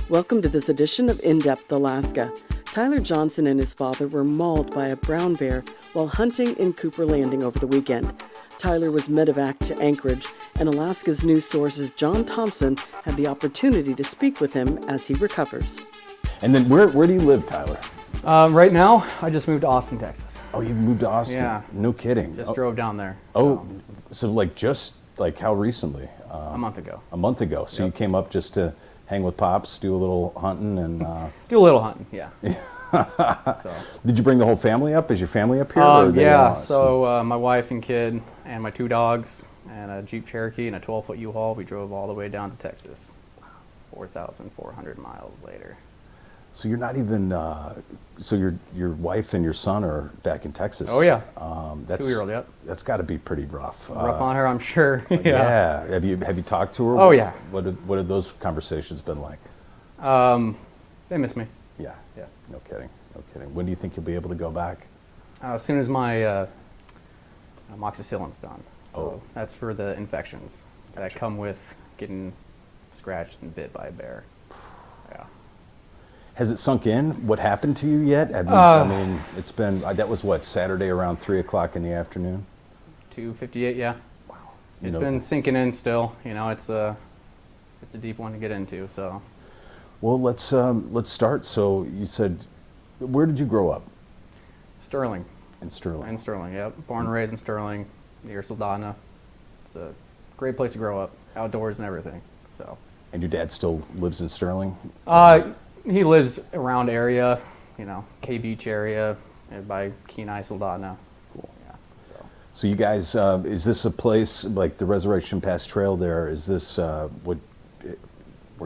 Welcome to this edition of In Depth Alaska. Tyler Johnson and his father were mauled by a brown bear while hunting in Cooper Landing over the weekend. Tyler was medevaced to Anchorage, and Alaska's News Source's John Thompson had the opportunity to speak with him as he recovers. And then where do you live, Tyler? Right now, I just moved to Austin, Texas. Oh, you moved to Austin? Yeah. No kidding. Just drove down there. So just how recently? A month ago. A month ago. So Yep. You came up just to hang with Pops, do a little hunting, and... Do a little hunting, yeah. So. Did you bring the whole family up? Is your family up here? Or are they yeah, so my wife and kid and my 2 dogs and a Jeep Cherokee and a 12-foot U-Haul, we drove all the way down to Texas, 4,400 miles later. So you're not even... so your wife and your son are back in Texas? Oh, yeah. That's 2-year-old, yep. That's got to be pretty rough. Rough on her, I'm sure. Yeah. Have you talked to her? Oh, yeah. What have those conversations been like? They miss me. Yeah. Yeah. No kidding. No kidding. When do you think you'll be able to go back? As soon as my amoxicillin's done. So Oh. that's for the infections that come with getting scratched and bit by a bear. Yeah. Has it sunk in what happened to you yet? Have you, I mean, it's been, that was what, Saturday around 3 o'clock in the afternoon? 2:58, yeah. Wow. It's been sinking in still. It's a deep one to get into. So. Well, let's start. So you said, where did you grow up? Sterling. In Sterling. In Sterling, yep. Born and raised in Sterling, near Soldotna. It's a great place to grow up, outdoors and everything. So. And your dad still lives in Sterling? He lives around area, K Beach area, by Kenai, Soldotna. Cool. Yeah. So you guys, is this a place like the Resurrection Pass Trail there? Is this where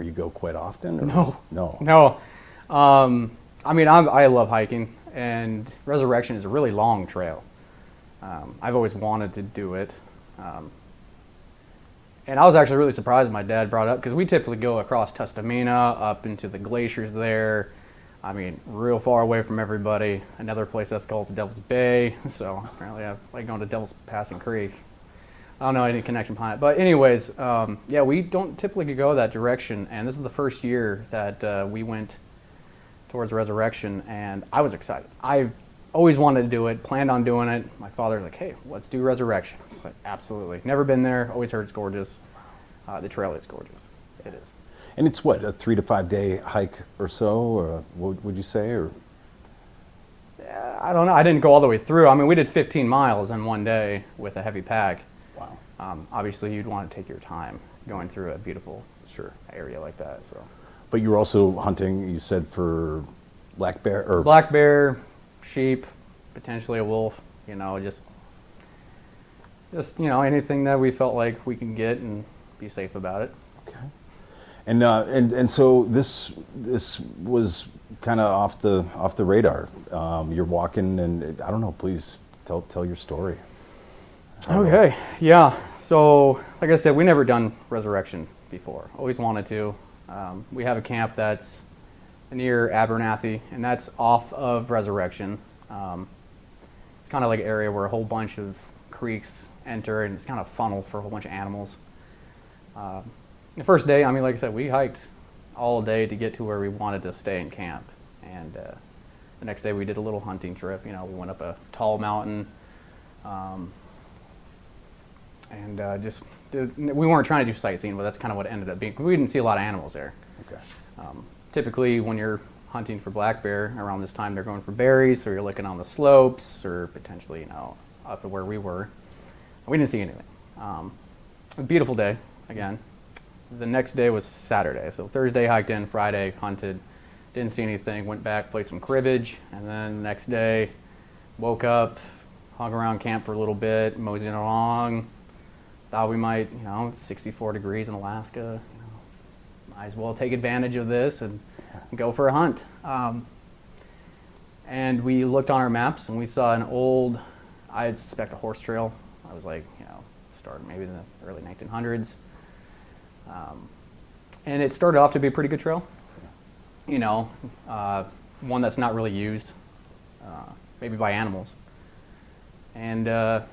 you go quite often? Or? No. I love hiking, and Resurrection is a really long trail. I've always wanted to do it. And I was actually really surprised when my dad brought it up, because we typically go across Tustamina, up into the glaciers there. Real far away from everybody. Another place that's called Devil's Bay. So apparently I like going to Devil's Passing Creek. I don't know any connection behind it. But anyways, we don't typically go that direction. And this is the first year that we went towards Resurrection, and I was excited. I always wanted to do it, planned on doing it. My father was like, hey, let's do Resurrection. It's like, absolutely. Never been there, always heard it's gorgeous. The trail is gorgeous. It is. And it's what, a 3 to 5 day hike or so, or what would you say? Or I don't know. I didn't go all the way through. We did 15 miles in one day with a heavy pack. Wow. Obviously, you'd want to take your time going through a beautiful area like that. So. But you were also hunting, you said, for black bear? Or black bear, sheep, potentially a wolf, just anything that we felt like we can get and be safe about it. Okay. And so this was kind of off the radar. You're walking, and I don't know, please tell your story. Okay. Yeah. So like I said, we never done Resurrection before. Always wanted to. We have a camp that's near Abernathy, and that's off of Resurrection. It's kind of like an area where a whole bunch of creeks enter, and it's kind of funnel for a whole bunch of animals. The first day, like I said, we hiked all day to get to where we wanted to stay in camp. And the next day we did a little hunting trip. We went up a tall mountain, we weren't trying to do sightseeing, but that's kind of what it ended up being. We didn't see a lot of animals there. Okay. Typically, when you're hunting for black bear around this time, they're going for berries, so you're looking on the slopes or potentially, up to where we were. We didn't see anything. A beautiful day, again. The next day was Saturday, so Thursday hiked in, Friday hunted, didn't see anything, went back, played some cribbage, and then the next day woke up, hung around camp for a little bit, moseying along, thought we might, it's 64 degrees in Alaska, might as well take advantage of this and go for a hunt. And we looked on our maps and we saw an old, I suspect a horse trail. I was like, started maybe in the early 1900s. And it started off to be a pretty good trail. One that's not really used, maybe by animals. And it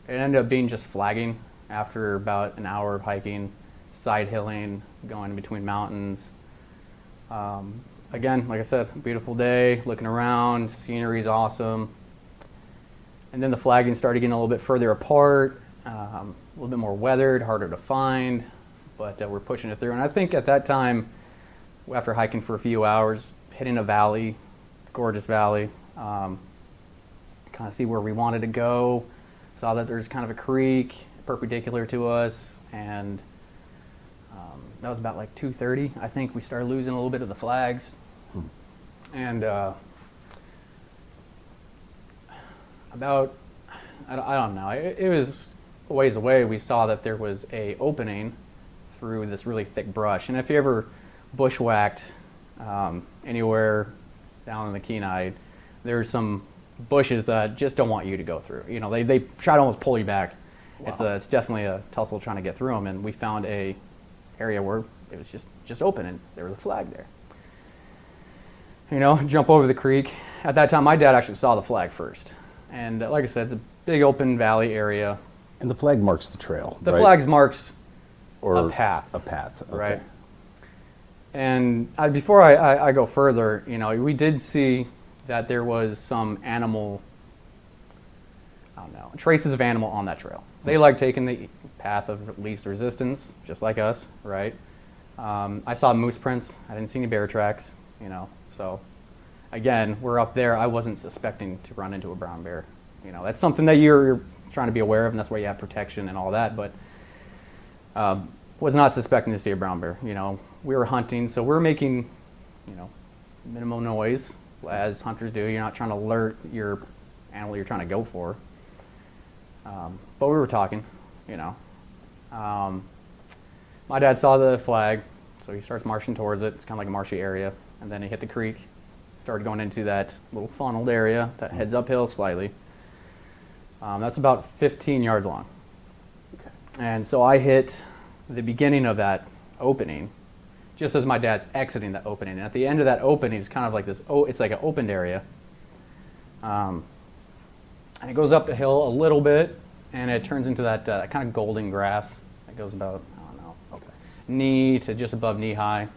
ended up being just flagging after about an hour of hiking, side hilling, going in between mountains. Again, like I said, beautiful day, looking around, scenery's awesome. And then the flagging started getting a little bit further apart, a little bit more weathered, harder to find, but we're pushing it through. And I think at that time, after hiking for a few hours, hitting a valley, gorgeous valley, kind of see where we wanted to go, saw that there's kind of a creek perpendicular to us, and that was about like 2:30. I think we started losing a little bit of the flags. And about, I don't know, it was a ways away, we saw that there was a opening through this really thick brush. And if you ever bushwhacked anywhere down in the Kenai, there's some bushes that just don't want you to go through. You know, they try to almost pull you back. Wow. It's definitely a tussle trying to get through them. And we found a area where it was just open and there was a flag there. You know, jump over the creek. At that time, my dad actually saw the flag first. And like I said, it's a big open valley area. And the flag marks the trail, The right? flag marks or a path. A path, okay. Right. And before I go further, you know, we did see that there was some animal, I don't know, traces of animal on that trail. They like taking the path of least resistance, just like us, right? I saw moose prints. I didn't see any bear tracks, you know. So, again, we're up there. I wasn't suspecting to run into a brown bear. You know, that's something that you're trying to be aware of, and that's why you have protection and all that. But was not suspecting to see a brown bear. You know, we were hunting, so we're making, you know, minimal noise, as hunters do. You're not trying to alert your animal you're trying to go for. But we were talking, you know. My dad saw the flag, so he starts marching towards it. It's kind of like a marshy area. And then he hit the creek, started going into that little funneled area that heads uphill slightly. That's about 15 yards long. Okay. And so I hit the beginning of that opening, just as my dad's exiting that opening. And at the end of that opening, it's kind of like this, it's like an opened area. And it goes up the hill a little bit, and it turns into that kind of golden grass that goes about, I don't know, knee to just above knee high.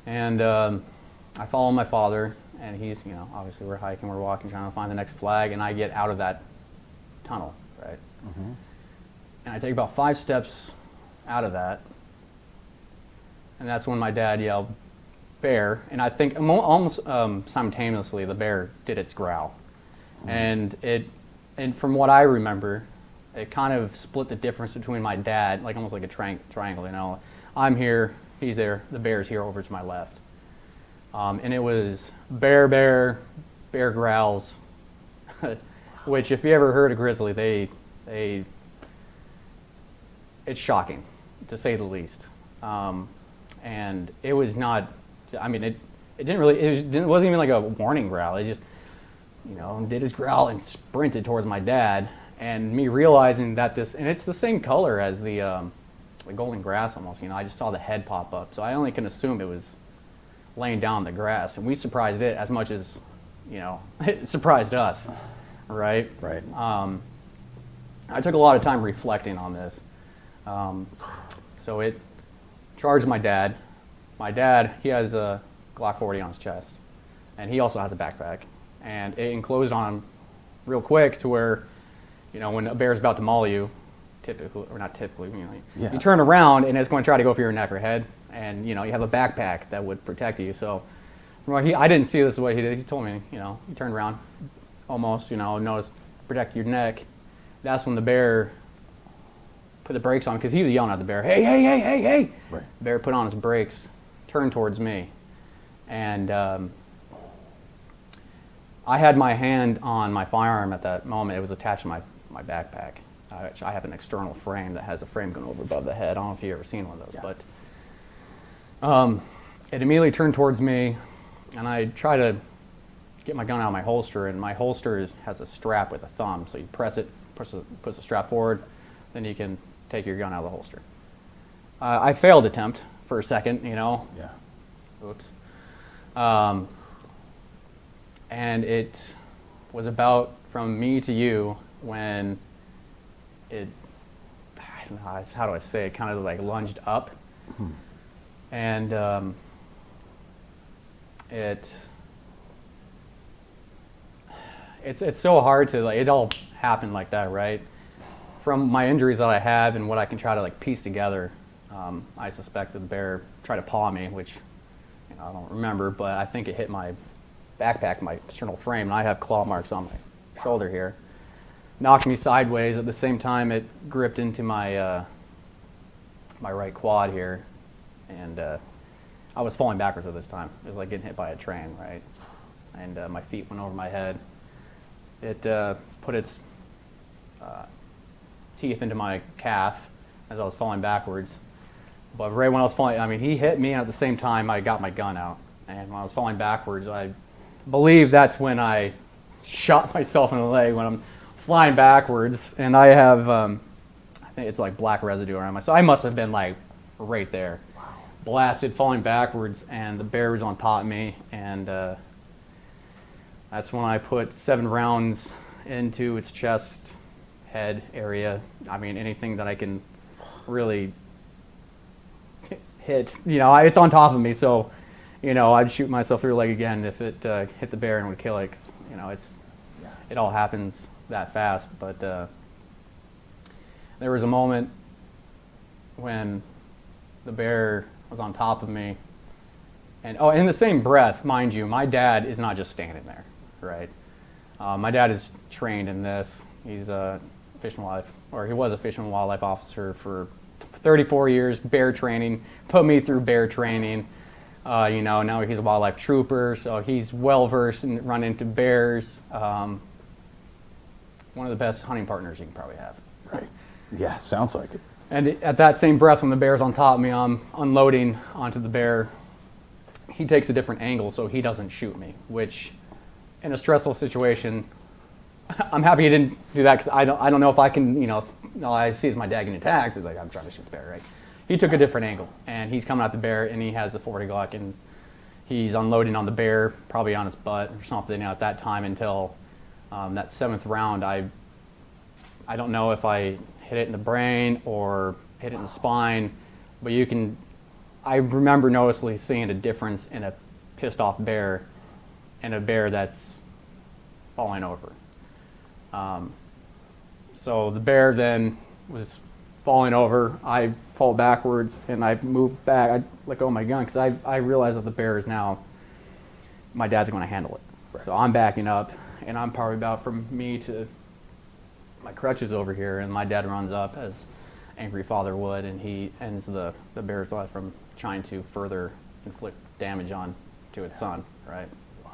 And I follow my father, and he's, you know, obviously we're hiking, we're walking, trying to find the next flag, and I get out of that tunnel, right? Mm-hmm. And I take about 5 steps out of that, and that's when my dad yelled, "Bear!" And I think almost simultaneously the bear did its growl. Mm-hmm. And from what I remember, it kind of split the difference between my dad, like almost like a triangle, you know. I'm here, he's there, the bear's here over to my left. And it was bear growls, which if you ever heard a grizzly, it's shocking, to say the least. And it was not, I mean, it wasn't even like a warning growl. It just, you know, did his growl and sprinted towards my dad. And me realizing that and it's the same color as the golden grass almost, you know, I just saw the head pop up. So I only can assume it was laying down the grass. And we surprised it as much as, you know, it surprised us, right? Right. I took a lot of time reflecting on this. So it charged my dad. My dad, he has a Glock 40 on his chest, and he also has a backpack. And it enclosed on him real quick to where, you know, when a bear's about to maul you, typically, or not typically, you know, you turn around and it's going to try to go for your neck or head, and, you know, you have a backpack that would protect you. So from what I didn't see this the way he did. He told me, you know, he turned around, almost, you know, noticed, protect your neck. That's when the bear put the brakes on, because he was yelling at the bear, hey, hey, hey, hey, hey. Right. The bear put on his brakes, turned towards me. And I had my hand on my firearm at that moment. It was attached to my backpack. I have an external frame that has a frame going over above the head. I don't know if you've ever seen one of those, but it immediately turned towards me, and I try to get my gun out of my holster, and my holster has a strap with a thumb, so you press it, puts the strap forward, then you can take your gun out of the holster. I failed attempt for a second, you know. Yeah. Oops. And it was about from me to you when it, I don't know, how do I say it, kind of like lunged up. And it's so hard to, like, it all happened like that, right? From my injuries that I have and what I can try to, like, piece together, I suspect that the bear tried to paw me, which, you know, I don't remember, but I think it hit my backpack, my external frame, and I have claw marks on my shoulder here. Knocked me sideways. At the same time, it gripped into my my right quad here, and I was falling backwards at this time. It was like getting hit by a train, right? And my feet went over my head. It put its teeth into my calf as I was falling backwards. But right when I was falling, I mean, he hit me, and at the same time, I got my gun out. And when I was falling backwards, I believe that's when I shot myself in the leg when I'm flying backwards. And I have, I think it's like black residue around my, so I must have been like right there. Wow. Blasted, falling backwards, and the bear was on top of me. And that's when I put 7 rounds into its chest, head area. I mean, anything that I can really hit, you know, it's on top of me, so, you know, I'd shoot myself through the leg again if it hit the bear and would kill it. You know, it all happens that fast. But there was a moment when the bear was on top of me, and in the same breath, mind you, my dad is not just standing there, right? My dad is trained in this. He's a fish and wildlife, or he was a fish and wildlife officer for 34 years, bear training, put me through bear training. You know, now he's a wildlife trooper, so he's well versed in running into bears. One of the best hunting partners you can probably have. Right. Yeah, sounds like it. And at that same breath, when the bear's on top of me, I'm unloading onto the bear. He takes a different angle so he doesn't shoot me, which in a stressful situation, I'm happy he didn't do that, because I don't know if I can, you know, all I see is my dad getting attacked. It's like, I'm trying to shoot the bear, right? He took a different angle, and he's coming at the bear, and he has a 40 Glock, and he's unloading on the bear, probably on its butt or something at that time, until that 7th round. I don't know if I hit it in the brain or hit it in the spine, but I remember noticeably seeing a difference in a pissed off bear and a bear that's falling over. So the bear then was falling over. I fall backwards, and I move back. I let go of my gun, because I realize that the bear is now, my dad's going to handle it. Right. So I'm backing up, and I'm probably about from me to my crutches over here, and my dad runs up as angry father would, and he ends the bear's life from trying to further inflict damage on to its son, right? Wow.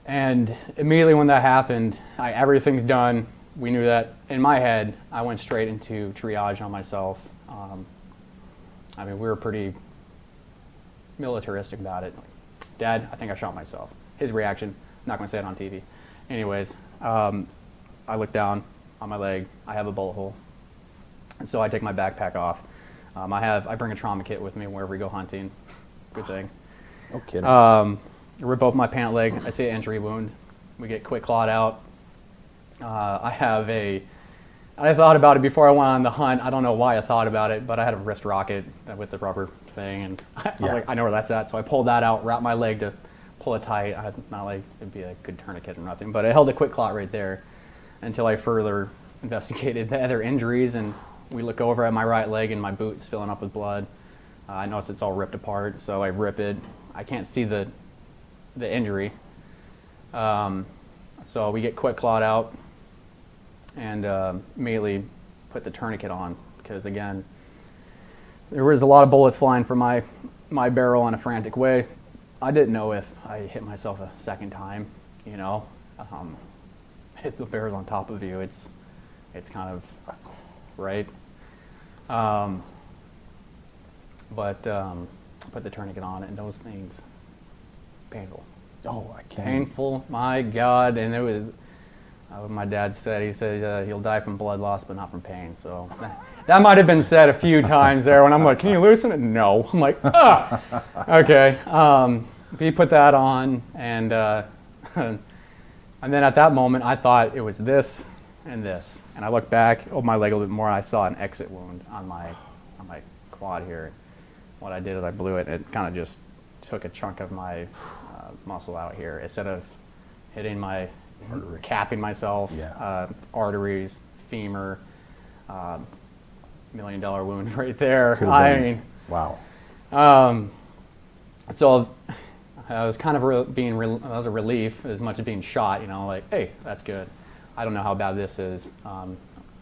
And immediately when that happened, everything's done. We knew that. In my head, I went straight into triage on myself. I mean, we were pretty militaristic about it. Dad, I think I shot myself. His reaction, not going to say it on TV. Anyways, I look down on my leg. I have a bullet hole. And so I take my backpack off. I bring a trauma kit with me wherever we go hunting. Good thing. No kidding. I rip open my pant leg. I see an entry wound. We get quick clawed out. I thought about it before I went on the hunt. I don't know why I thought about it, but I had a wrist rocket with the rubber thing, and I was like, I know where that's at. So I pulled that out, wrapped my leg to pull it tight. Not like it'd be a good tourniquet or nothing, but it held a quick clot right there until I further investigated the other injuries. And we look over at my right leg, and my boot's filling up with blood. I notice it's all ripped apart, so I rip it. I can't see the injury. So we get quick clawed out, and immediately put the tourniquet on, because again, there was a lot of bullets flying from my barrel in a frantic way. I didn't know if I hit myself a second time, you know. Hit the bear's on top of you, it's kind of, right? But put the tourniquet on, and those things, painful. Oh, I can't. Painful, my God. And it was, my dad said, he said he'll die from blood loss, but not from pain. So that might have been said a few times there when I'm like, can you loosen it? No. I'm like, ah, okay. He put that on, and then at that moment, I thought it was this and this. And I looked back, my leg a little bit more, and I saw an exit wound on my quad here. what I did is I blew it. It kind of just took a chunk of my muscle out here. Instead of hitting my, capping myself, arteries, femur, $1 million wound right there. I mean, wow. So I was kind of that was a relief as much as being shot, you know, like, hey, that's good. I don't know how bad this is.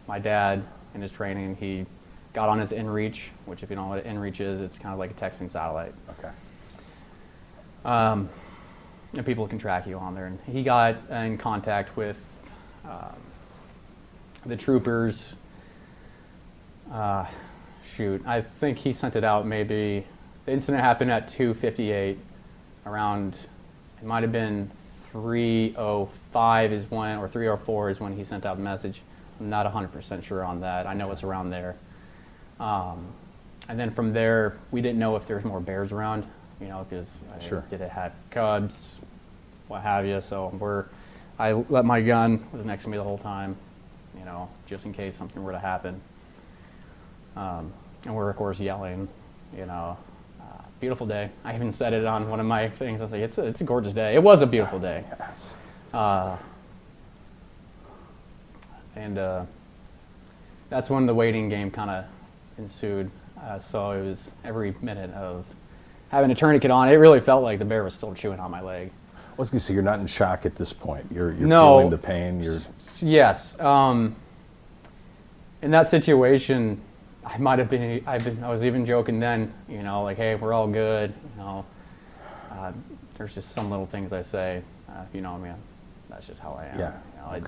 My dad, in his training, he got on his inReach, which if you don't know what an inReach is, it's kind of like a texting satellite. Okay. And people can track you on there. And he got in contact with the troopers. I think he sent it out maybe, the incident happened at 2:58, around, it might have been 3:05 is when, or 3:04 is when he sent out a message. I'm not 100% sure on that. I know it's around there. And then from there, we didn't know if there's more bears around, you know, because did it have cubs, what have you. So I let my gun was next to me the whole time, you know, just in case something were to happen. And we're of course yelling, you know, beautiful day. I even said it on one of my things. I was like, it's a gorgeous day. It was a beautiful day. Yes. And that's when the waiting game kind of ensued. So it was every minute of having a tourniquet on. It really felt like the bear was still chewing on my leg. I was going to say, you're not in shock at this point. You're No. feeling the pain. Yes. In that situation, I was even joking then, you know, like, hey, we're all good, you know. There's just some little things I say, if you know me, that's just how I am. Yeah. You know,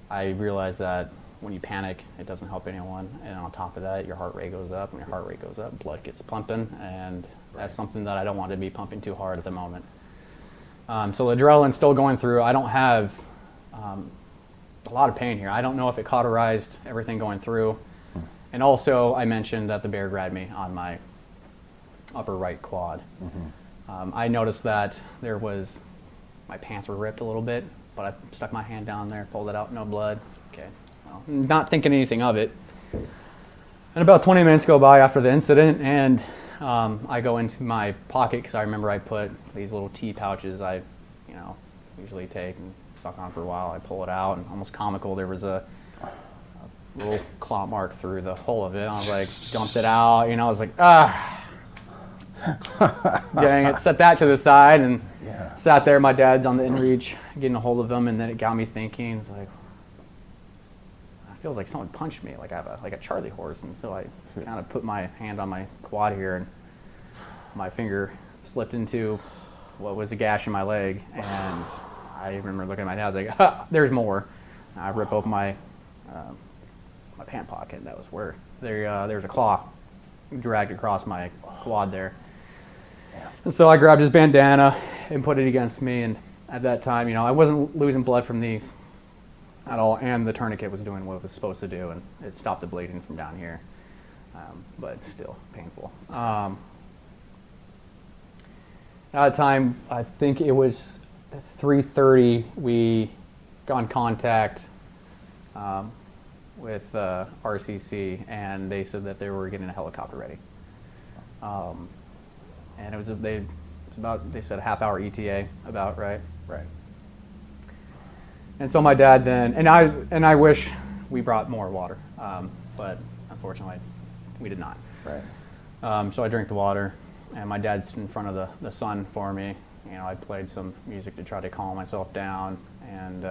I realize that when you panic, it doesn't help anyone. And on top of that, your heart rate goes up. When your heart rate goes up, blood gets pumping. And that's something that I don't want to be pumping too hard at the moment. So the adrenaline's still going through. I don't have a lot of pain here. I don't know if it cauterized everything going through. And also, I mentioned that the bear grabbed me on my upper right quad. I noticed that my pants were ripped a little bit, but I stuck my hand down there, pulled it out, no blood. Okay, well, not thinking anything of it. And about 20 minutes go by after the incident, and I go into my pocket because I remember I put these little tea pouches I, you know, usually take and suck on for a while. I pull it out, and almost comical, there was a little claw mark through the hole of it. I was like, dumped it out, you know, I was like, dang it, set that to the side, and sat there. My dad's on the inReach, getting a hold of him, and then it got me thinking, it's like, it feels like someone punched me, like I have a Charlie horse. And so I kind of put my hand on my quad here, and my finger slipped into what was a gash in my leg, and I remember looking at my dad, I was like, there's more. And I rip open my pant pocket, and that was where there's a claw dragged across my quad there. And so I grabbed his bandana and put it against me, and at that time, you know, I wasn't losing blood from these at all, and the tourniquet was doing what it was supposed to do, and it stopped the bleeding from down here, but still painful. At the time, I think it was 3:30, we got in contact with RCC, and they said that they were getting a helicopter ready. And it was they said a half-hour ETA, about, right? Right. And so my dad then, and I wish we brought more water, but unfortunately we did not. Right. So I drank the water, and my dad's in front of the sun for me. You know, I played some music to try to calm myself down, and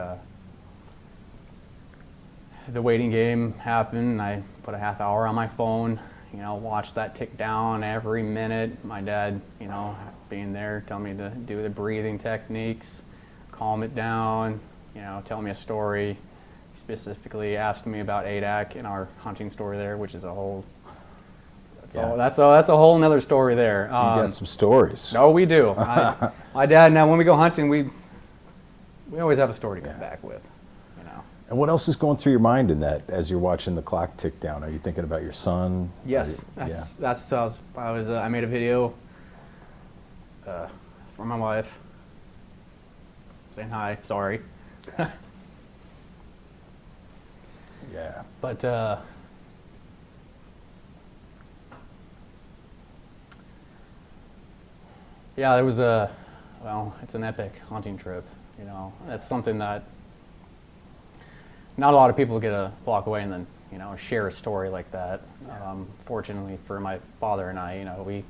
the waiting game happened. I put a half hour on my phone, you know, watched that tick down every minute. My dad, you know, being there, telling me to do the breathing techniques, calm it down, you know, tell me a story. He specifically asked me about ADAC in our hunting story there, which is a whole, that's a whole nother story there. You got some stories. No, we do. My dad, now when we go hunting, we always have a story to come back with, you know. And what else is going through your mind in that as you're watching the clock tick down? Are you thinking about your son? Yes, I made a video for my wife saying hi, sorry. Yeah. But Yeah, it was a, well, it's an epic hunting trip. You know, that's something that not a lot of people get to walk away and then, you know, share a story like that. Fortunately for my father and I, you know, we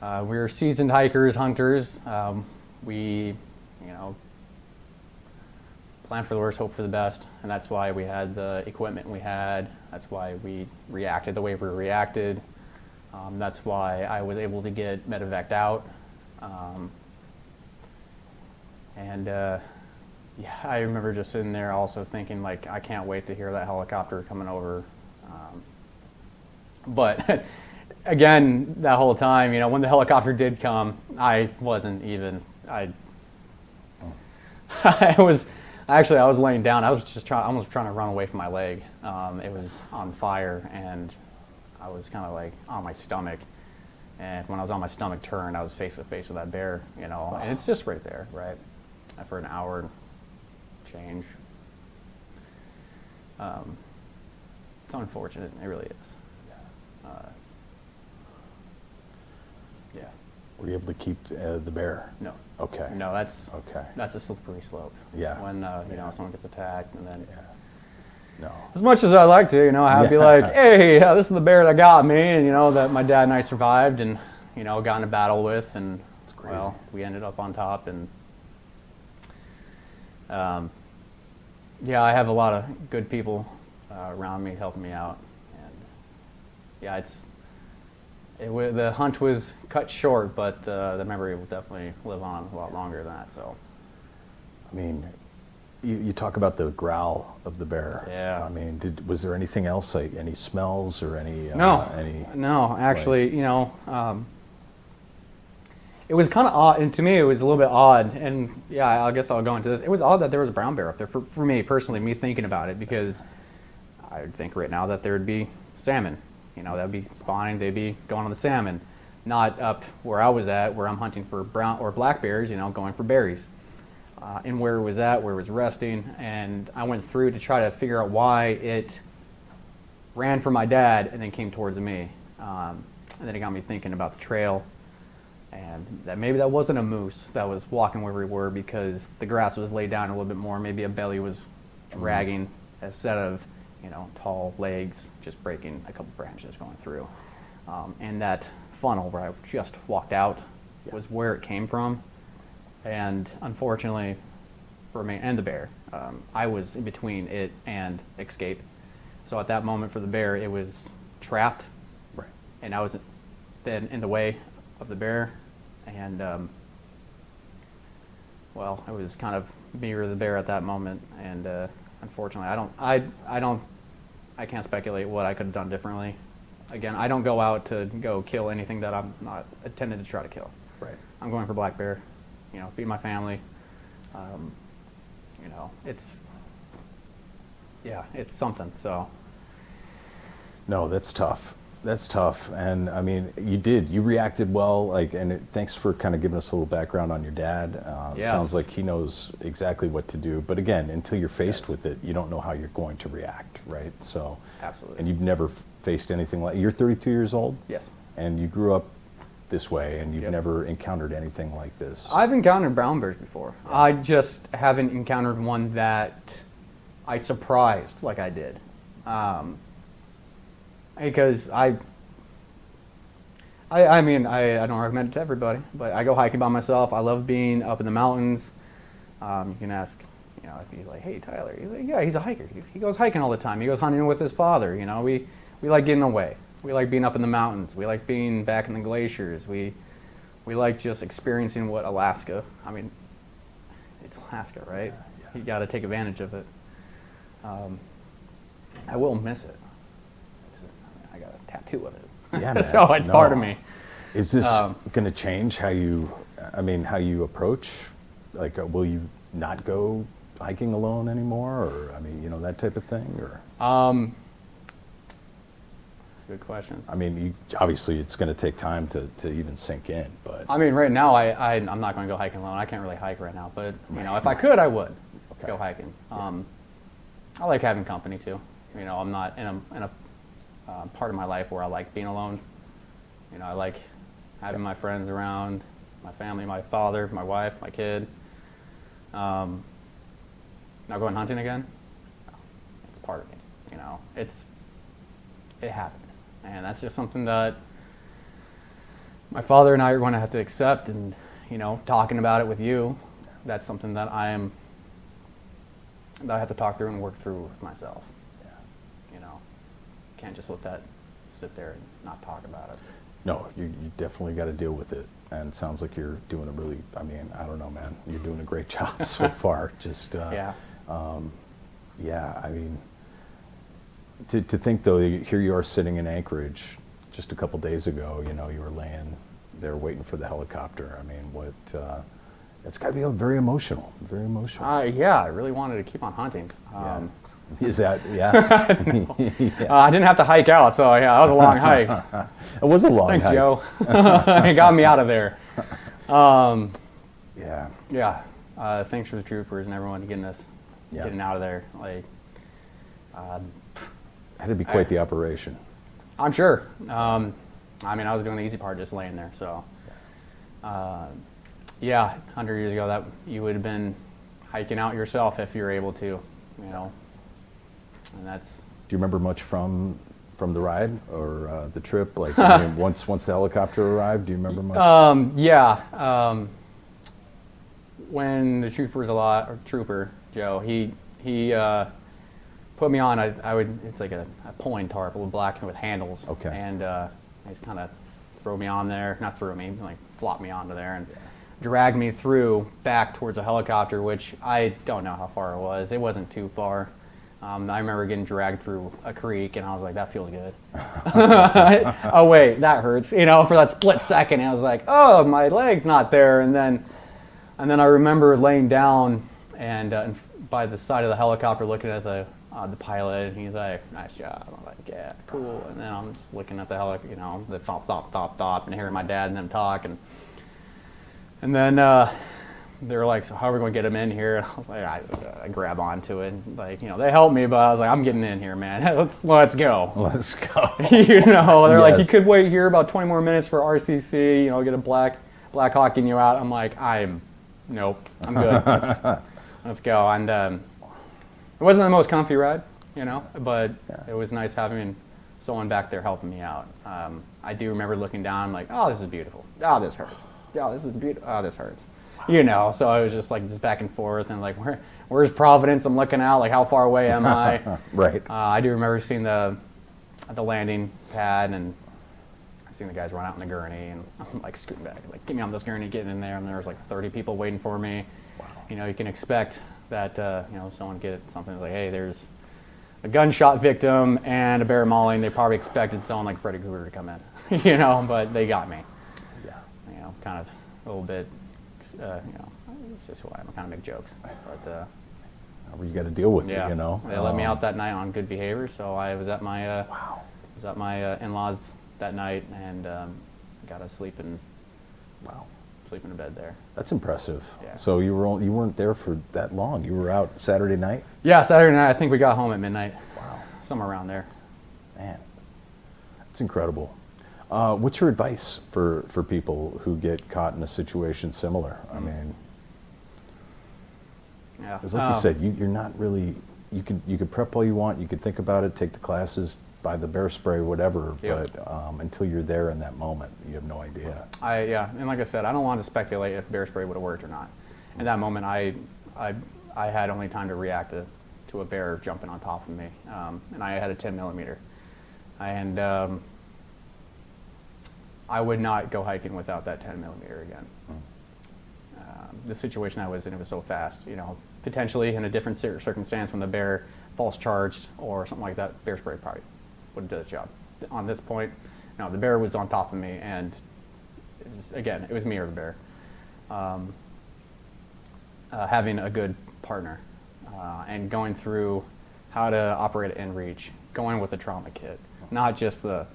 were seasoned hikers, hunters. We, you know, plan for the worst, hope for the best, and that's why we had the equipment we had. That's why we reacted the way we reacted. That's why I was able to get medevaced out. Yeah, I remember just sitting there also thinking, like, I can't wait to hear that helicopter coming over. But again, that whole time, you know, when the helicopter did come, I wasn't even, I was laying down. I was just almost trying to run away from my leg. It was on fire, and I was kind of like on my stomach. And when I was on my stomach turned, I was face to face with that bear, you know, and it's just right there, right? For an hour change. It's unfortunate, it really is. Yeah. Were you able to keep the bear? No. Okay. No, that's okay. That's a slippery slope. Yeah. When you know, someone gets attacked, and then no. as much as I like to, you know, I'd be like, hey, this is the bear that got me, and you know that my dad and I survived, and you know, got in a battle with, and well, we ended up on top, and yeah, I have a lot of good people around me helping me out, and yeah, the hunt was cut short, but the memory will definitely live on a lot longer than that. So, I mean, you talk about the growl of the bear. Yeah. I mean, was there anything else, like any smells or any? No, actually, you know, it was kind of odd, and to me, it was a little bit odd. And yeah, I guess I'll go into this. It was odd that there was a brown bear up there for me personally, me thinking about it, because I would think right now that there would be salmon. You know, that'd be spawning, they'd be going on the salmon, not up where I was at, where I'm hunting for brown or black bears, you know, going for berries. And where it was at, where it was resting, and I went through to try to figure out why it ran for my dad and then came towards me. And then it got me thinking about the trail, and that maybe that wasn't a moose that was walking where we were, because the grass was laid down a little bit more. Maybe a belly was dragging instead of, you know, tall legs just breaking a couple branches going through. And that funnel where I just walked out was where it came from. And unfortunately for me and the bear, I was in between it and escape. So at that moment for the bear, it was trapped, right, and I was then in the way of the bear. And well, it was kind of me or the bear at that moment. And unfortunately, I can't speculate what I could have done differently. Again, I don't go out to go kill anything that I'm not intended to try to kill. Right. I'm going for black bear, you know, feed my family. You know, it's something. So. No, that's tough. That's tough. And I mean, you reacted well, like, and thanks for kind of giving us a little background on your dad. Yes. Sounds like he knows exactly what to do. But again, until you're faced with it, you don't know how you're going to react, right? So. Absolutely. And you've never faced anything like, you're 32 years old? Yes. And you grew up this way, and you've never encountered anything like this. I've encountered brown bears before. Yeah. I just haven't encountered one that I surprised like I did. Because I mean, I don't recommend it to everybody, but I go hiking by myself. I love being up in the mountains. You can ask, you know, if he's like, hey, Tyler, he's like, yeah, he's a hiker. He goes hiking all the time. He goes hunting with his father. You know, we like getting away. We like being up in the mountains. We like being back in the glaciers. We like just experiencing what Alaska, I mean, it's Alaska, right? Yeah. You got to take advantage of it. I will miss it. I got a tattoo of it. Yeah, man. So it's part of me. Is this going to change how you approach? Like, will you not go hiking alone anymore, or I mean, you know, that type of thing, or? That's a good question. I mean, obviously, it's going to take time to even sink in, but. I mean, right now, I'm not going to go hiking alone. I can't really hike right now, but you know, if I could, I would go hiking. I like having company too. You know, I'm not in a part of my life where I like being alone. You know, I like having my friends around, my family, my father, my wife, my kid. Now going hunting again, it's part of me. You know, it happened, and that's just something that my father and I are going to have to accept. And you know, talking about it with you, that's something that I have to talk through and work through with myself. Yeah. You know, can't just let that sit there and not talk about it. No, you definitely got to deal with it. And it sounds like you're doing a really, I mean, I don't know, man. You're doing a great job so far. Just, Yeah. Yeah, I mean, to think, though, here you are sitting in Anchorage just a couple days ago, you know, you were laying there waiting for the helicopter. I mean, it's got to be very emotional, very emotional. Yeah, I really wanted to keep on hunting. Yeah. Is that, yeah? Yeah. I didn't have to hike out, so yeah, that was a long hike. It was a long Thanks, hike. Joe. It got me out of there. Yeah. Yeah. Thanks for the troopers and everyone getting Yeah. getting out of there. Like, Had to be quite the operation. I'm sure. I mean, I was doing the easy part, just laying there. So, yeah, 100 years ago, that you would have been hiking out yourself if you were able to, you know. And that's. Do you remember much from the ride or the trip? Like, I mean, once the helicopter arrived, do you remember much? Yeah. When the trooper Joe, he put me on. It's like a pulling tarp, a little black with handles. Okay. And he just kind of throw me on there, not throw me, like flop me onto there and drag me through back towards a helicopter, which I don't know how far it was. It wasn't too far. I remember getting dragged through a creek, and I was like, that feels good. Oh, wait, that hurts. You know, for that split second, I was like, oh, my leg's not there. And then I remember laying down and by the side of the helicopter looking at the pilot, and he's like, nice job. I'm like, yeah, cool. And then I'm just looking at the helicopter, you know, the thop, and hearing my dad and them talk. And then they were like, so how are we going to get him in here? And I was like, I grab onto it. And like, you know, they helped me, but I was like, I'm getting in here, man. Let's go. Let's go. You know, they're like, you Yes. could wait here about 20 more minutes for RCC, you know, get a Black Hawking you out. I'm like, nope, I'm good. Let's go. And it wasn't the most comfy ride, you know, but it was nice having someone back there helping me out. I do remember looking down, like, oh, this is beautiful. Oh, this hurts. Oh, this is beautiful. Oh, this hurts. You know, so I was just like just back and forth and like, where's Providence? I'm looking out, like, how far away am I? Right. I do remember seeing the landing pad, and I seen the guys run out in the gurney, and I'm like scooting back, like, get me on this gurney, getting in there, and there was like 30 people waiting for me. Wow. You know, you can expect that, you know, someone get something like, hey, there's a gunshot victim and a bear mauling. They probably expected someone like Freddy Krueger to come in, you know, but they got me. Yeah. You know, kind of a little bit, you know, it's just who I am. I kind of make jokes, but You got to deal with yeah, it, you know. they let me out that night on good behavior, so I was at my in-laws that night and got to sleep in a bed there. That's impressive. Yeah. So you weren't there for that long. You were out Saturday night? Yeah, Saturday night. I think we got home at midnight. Wow. Somewhere around there. Man, that's incredible. What's your advice for people who get caught in a situation similar? I mean, Yeah. it's like you said, you're not really. You could prep all you want. You could think about it, take the classes, buy the bear spray, whatever. Yep. But until you're there in that moment, you have no idea. And like I said, I don't want to speculate if bear spray would have worked or not. In that moment, I had only time to react to a bear jumping on top of me, and I had a 10 millimeter, and I would not go hiking without that 10 millimeter again. The situation I was in, it was so fast, you know, potentially in a different circumstance when the bear false charged or something like that, bear spray probably would have done the job. On this point, no, the bear was on top of me, and it was me or the bear. Having a good partner and going through how to operate in reach, going with a trauma kit, not just the,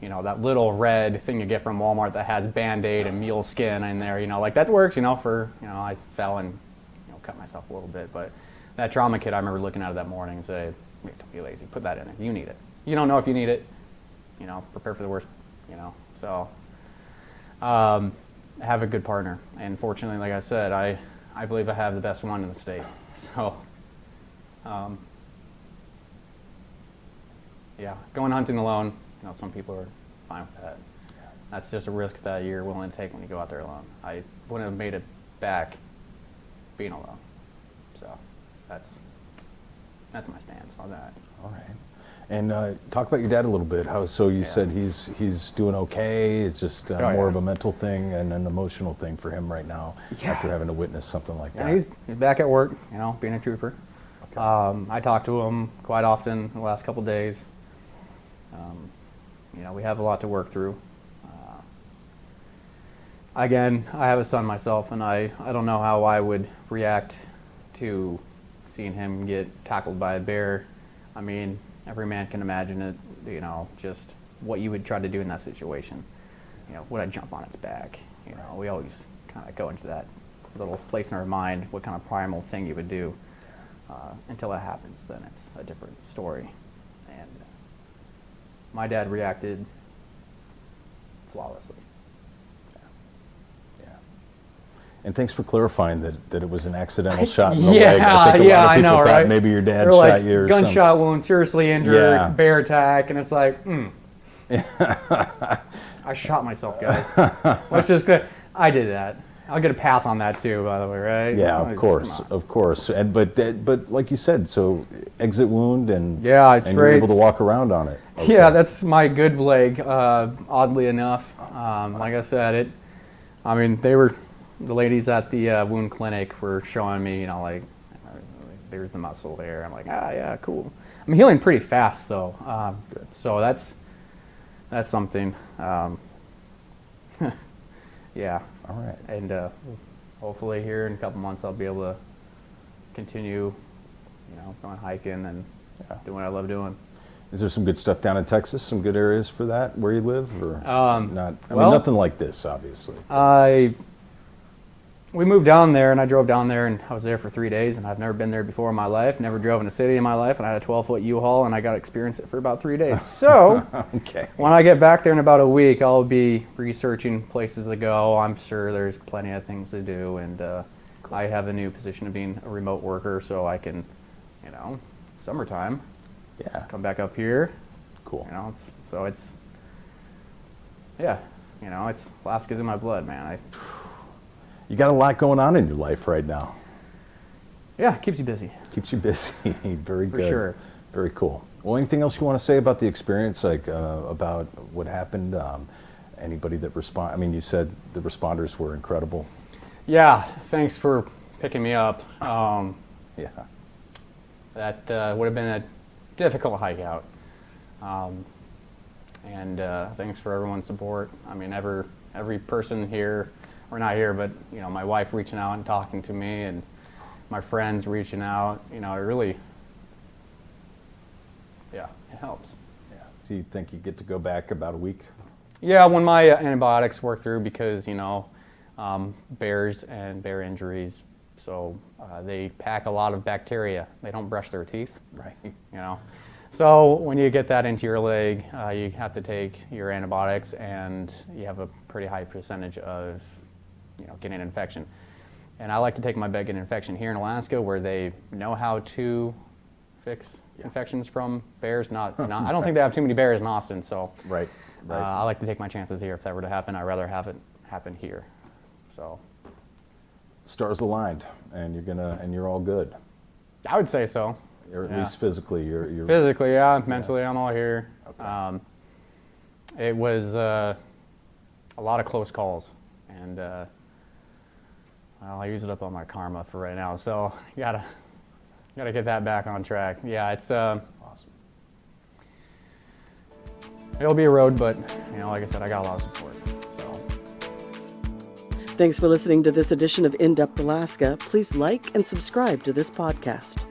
you know, that little red thing you get from Walmart that has Band-Aid and mule skin in there, you know, like that works, you know, for, you know, I fell and, you know, cut myself a little bit, but that trauma kit, I remember looking at it that morning and say, don't be lazy, put that in there, you need it. You don't know if you need it, you know, prepare for the worst, you know, so, have a good partner. And fortunately, like I said, I believe I have the best one in the state. So, yeah, going hunting alone, some people are fine with that. That's just a risk that you're willing to take when you go out there alone. I wouldn't have made it back being alone. So that's my stance on that. All right. And talk about your dad a little bit. So you said he's doing okay. It's just more of a mental thing and an emotional thing for him right now after having to witness something like that. He's back at work, being a trooper. Okay. I talk to him quite often the last couple days. We have a lot to work through. Again, I have a son myself, and I don't know how I would react to seeing him get tackled by a bear. I mean, every man can imagine it, just what you would try to do in that situation. Would I jump on its back? We always kind of go into that little place in our mind, what kind of primal thing you would do. Until it happens, then it's a different story. And my dad reacted flawlessly. And thanks for clarifying that it was an accidental shot in the leg. I think a lot of people thought right? maybe your dad They're shot you or gunshot wound, seriously injured, bear attack, and it's like, I shot myself, guys. Let's just go. I did that. I'll get a pass on that too, by the way, right? Yeah, of course. And but like you said, so exit wound and you're able to walk around on it. Okay. Yeah, that's my good leg. Oddly enough, like I said, the ladies at the wound clinic were showing me, there's the muscle there. I'm like, yeah, cool. I'm healing pretty fast though, so that's something. Yeah. All right. And hopefully here in a couple months I'll be able to continue, going hiking and doing what I love doing. Is there some good stuff down in Texas? Some good areas for that where you live, or not? I mean, nothing like this, obviously. We moved down there, and I drove down there, and I was there for 3 days, and I've never been there before in my life. Never drove in a city in my life, and I had a 12-foot U-Haul, and I got to experience it for about 3 days. So, when I get back there in about a week, I'll be researching places to go. I'm sure there's plenty of things to do, and I have a new position of being a remote worker, so I can, summertime, come back up here. Cool. It's Alaska's in my blood, man. You got a lot going on in your life right now. Yeah, keeps you busy. Keeps you busy. Very good. For sure. Very cool. Well, anything else you want to say about the experience, about what happened? Anybody that respond? I mean, you said the responders were incredible. Yeah, thanks for picking me up. That would have been a difficult hike out. And thanks for everyone's support. I mean, every person here, or not here, but my wife reaching out and talking to me, and my friends reaching out. It really, it helps. Yeah. So you think you get to go back about a week? Yeah, when my antibiotics work through, because bears and bear injuries, so they pack a lot of bacteria. They don't brush their teeth. Right. So when you get that into your leg, you have to take your antibiotics, and you have a pretty high percentage of getting an infection. And I like to take my bed getting an infection here in Alaska, where they know how to fix infections from bears. I don't think they have too many bears in Austin, so right. I like to take my chances here. If that were to happen, I'd rather have it happen here. So stars aligned, and you're all good. I would say so. Or at least physically, you're physically, yeah. Mentally, I'm all here. Okay. It was a lot of close calls, and I use it up on my karma for right now. So gotta get that back on track. Yeah, it's awesome. It'll be a road, but like I said, I got a lot of support. So Thanks for listening to this edition of In Depth Alaska. Please like and subscribe to this podcast.